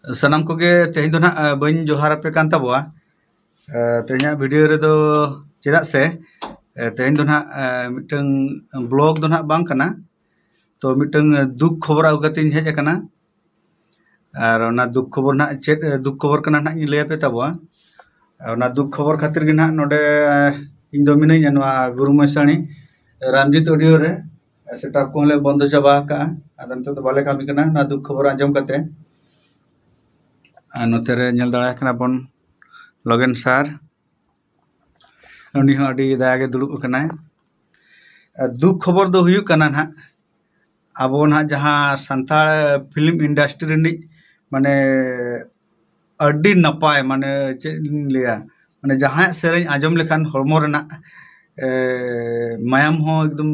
ᱥᱟᱱᱟᱢ ᱠᱚᱜᱮ ᱛᱮᱦᱮᱧ ᱫᱚ ᱱᱟᱜ ᱵᱟᱹᱧ ᱡᱚᱦᱟᱨ ᱟᱯᱮ ᱠᱟᱱ ᱛᱟᱵᱚᱣᱟ ᱛᱮᱦᱮᱧᱟᱜ ᱵᱷᱤᱰᱤᱭᱳ ᱨᱮᱫᱚ ᱪᱮᱫᱟᱜ ᱥᱮ ᱛᱮᱦᱮᱧ ᱫᱚ ᱱᱟᱜ ᱢᱤᱫᱴᱟᱝ ᱵᱞᱚᱜ ᱫᱚ ᱱᱟᱜ ᱵᱟᱝ ᱠᱟᱱᱟ ᱛᱚ ᱢᱤᱫᱴᱟᱝ ᱫᱩᱠ ᱠᱷᱚᱵᱚᱨ ᱟᱹᱜᱩ ᱠᱟᱛᱮᱧ ᱦᱮᱡ ᱟᱠᱟᱱᱟ ᱟᱨ ᱚᱱᱟ ᱫᱩᱠ ᱠᱷᱚᱵᱚᱨ ᱱᱟᱜ ᱪᱮᱫ ᱫᱩᱠ ᱠᱷᱚᱵᱚᱨ ᱠᱟᱱᱟ ᱱᱟᱜ ᱤᱧ ᱞᱟᱹᱭ ᱟᱯᱮ ᱛᱟᱵᱚᱣᱟ ᱚᱱᱟ ᱫᱩᱠ ᱠᱷᱚᱵᱚर ᱠᱷᱟᱹᱛᱤᱨ ᱜᱮ ᱱᱟᱜ ᱱᱚᱰᱮ ᱤᱧ ᱫᱚ ᱢᱤᱱᱟᱹᱧᱟ ᱱᱚᱣᱟ ᱜᱩᱨᱩ ᱢᱚᱭᱥᱟणी ᱨᱟᱢᱡᱤᱛ ᱚᱰᱤᱭᱳ ᱨᱮ सेटअप को ले बंद चाबा का आदम तो बाले कामी करना ना दुख खबर आंजम करते नोते रे नेल दाड़ा कना बन लगेन सार उनी हो अडी दागे दुड़ुब कनाय दुख खबर दो हुयु कना ना आबो ना जहां संताल फिल्म इंडस्ट्री रिनी माने अडी नपाय माने चे लिया माने जहां सेरें आंजम लेखान हरमो रेना मायाम हो एकदम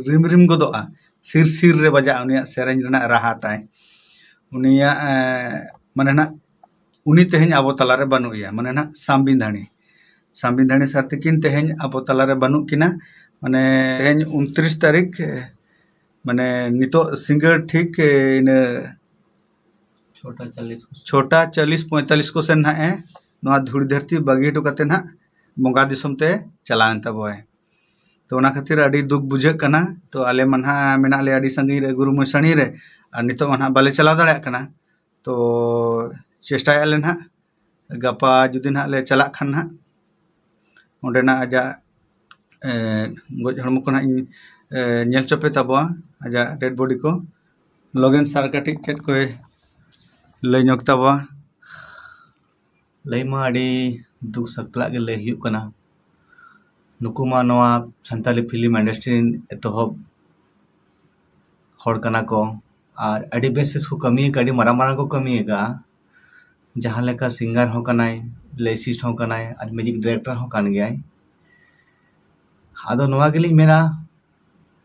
रिम रिम गदोआ सिर सिर रे बजा उनिया सेरें रेना राहा ताय उनिया माने ना उनी तेहें आबो तलारे बानुया माने ना सामबिंधानी सार्तिकिन तेहें आबो तलारे बानु किना माने तेहें 29 तारीख माने नितो सिंगर ठीक इन छोटा 40-45 को सेन है नवा धूड़ी धरती बगी टो कते ना बंगा दिसम ते चलान तबोय तो ओना खातिर अडी दुख बुझे कना तो आले मनहा मेना ले अडी संगी रे गुरु मसाणी रे और नितो मनहा बाले चला दाड़ा कना तो चेष्टा ले ना गपा जुदी ना ले चला खान ना ओंडे ना आजा गज हड़मो को ना नेल चोपे तबवा आजा डेड बॉडी को लगेन सार काटी चेत को लय नोक तबवा लय मा अडी दुख सकला के लय हुयु कना नुकु मा नवा संताली फिल्म इंडस्ट्री एतहब हड़ कना को और अडी बेस बेस को कमी का अडी मारा मारा को कमी का जहां लेका सिंगर हो कनाय लेसिस्ट हो कनाय और म्यूजिक डायरेक्टर हो कान गयाय आदो नवा गेलिं मेना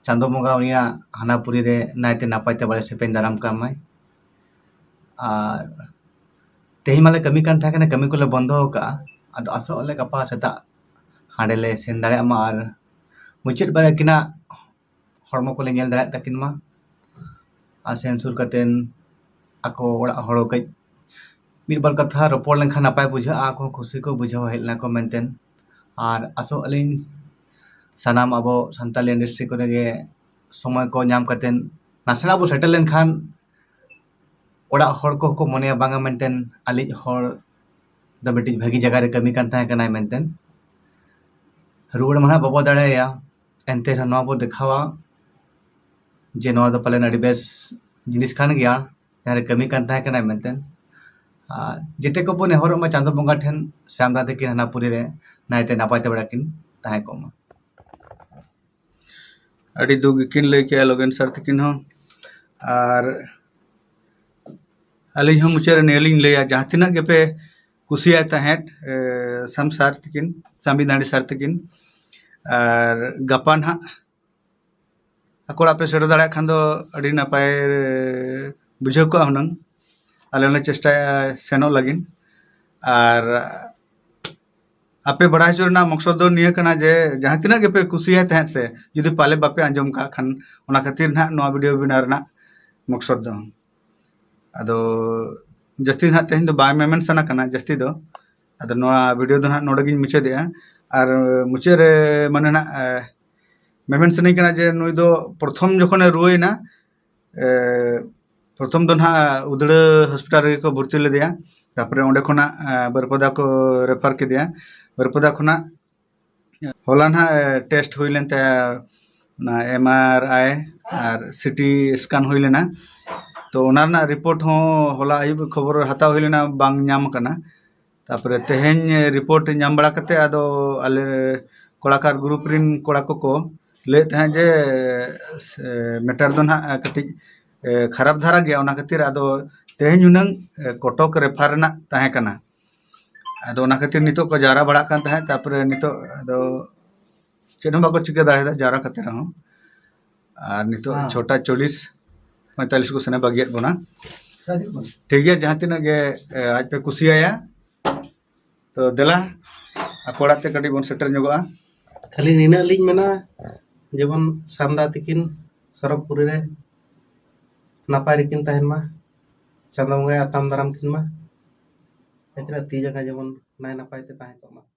चांदो बंगा उनिया हानापुरी रे नायते नापायते बारे से पेन दाराम कामाय और तेही माले कमी कान था कना कमी को ले बंदो का आदो आसो ले गपा सेता हांडे ले सेन दाड़े मा और मुचेट बारे किना हड़मो को ले नेल दाड़े तकिन मा आ सेंसुर कतेन आको ओड़ा हड़ो कई मिड बार कथा रपोड़ लेखा नापाय बुझा आको खुशी को बुझाव हेलना को मेंटेन और आसो अलिन सानाम अबो संताली इंडस्ट्री को गे समय को नाम कतेन नासना बो सेटल लेन खान ओड़ा हड़ को मने बांगा मेंटेन आली हड़ द बेटी भागी जगह रे कमी कान था कनाय मेंटेन रुड़ मना बाबो दाड़ाया एनते नवा बो देखावा जे नवा दो पलेन अडी बेस जिनिस खान गया यारे कमी कान था कनाय मेंटेन जेते को बो नेहर मा चांदो बंगा ठेन श्यामदा तकिन हानापुरी रे नायते नापायते बड़ा किन ताहे को मा अडी दुग किन लय के लगेन सर तकिन हो और अली हम मुचेर नेलिंग लया जहां तिना के पे कुसिया तहेट सम सार तकिन संविधानी सार तकिन और गपा ना अकोड़ा पे सेड़ दाड़ा खान दो अडी नापाय बुझाव को हुनंग आले चेष्टा सेनो लगिन और आपे बड़ा चोरना मकसद दो निया कना जे जहां तिना के पे कुसिया तहेत से जुदी पाले बापे आंजम का खान ओना खातिर ना नवा वीडियो बिनार ना मकसद दो अदो जस्ती ना तेहन दो बाय मेमेन सना कना जस्ती दो अदो नवा वीडियो दो ना नोडे गिन मुचे दिया और मुचे रे माने ना मेमेन सनी कना जे नुई दो प्रथम जखने रुएना प्रथम दो ना उदड़ हॉस्पिटल रे को भर्ती ले दिया तापरे ओंडे खना बरपदा को रेफर के दिया बरपदा खना होला ना टेस्ट हुई लेन ना एमआरआई और सिटी स्कैन हुई लेना तो ओना ना रिपोर्ट हो होला आयुब खबर हता हुई लेना बांग नाम कना तापरे तेहेन रिपोर्ट नाम बड़ा कते आदो आले कोड़ाकार ग्रुप रिन कोड़ा को ले तहे जे मेटर दो ना कटी खराब धारा गया ओना खातिर आदो तेहेन उनंग कटक रेफार ना ताहे कना आदो ओना खातिर नितो को जारा बड़ा कान ताहे तापरे नितो आदो चेन बाको चिके दाड़े जारा कते रहो और नितो छोटा 40-45 को सने बगियत बना ठीक है जहां तिना गे आज पे कुसिया तो देला अकोड़ा ते कडी बन सेटर नगोआ खाली निना लिंग मेना जेबन सामदा तकिन सरकपुरी रे नापाय रिकिन ताहेन मा चांदो बंगाय आताम दाराम किन मा एकरा ती जगह जेमन नाय नपाय ते ताहे को मा।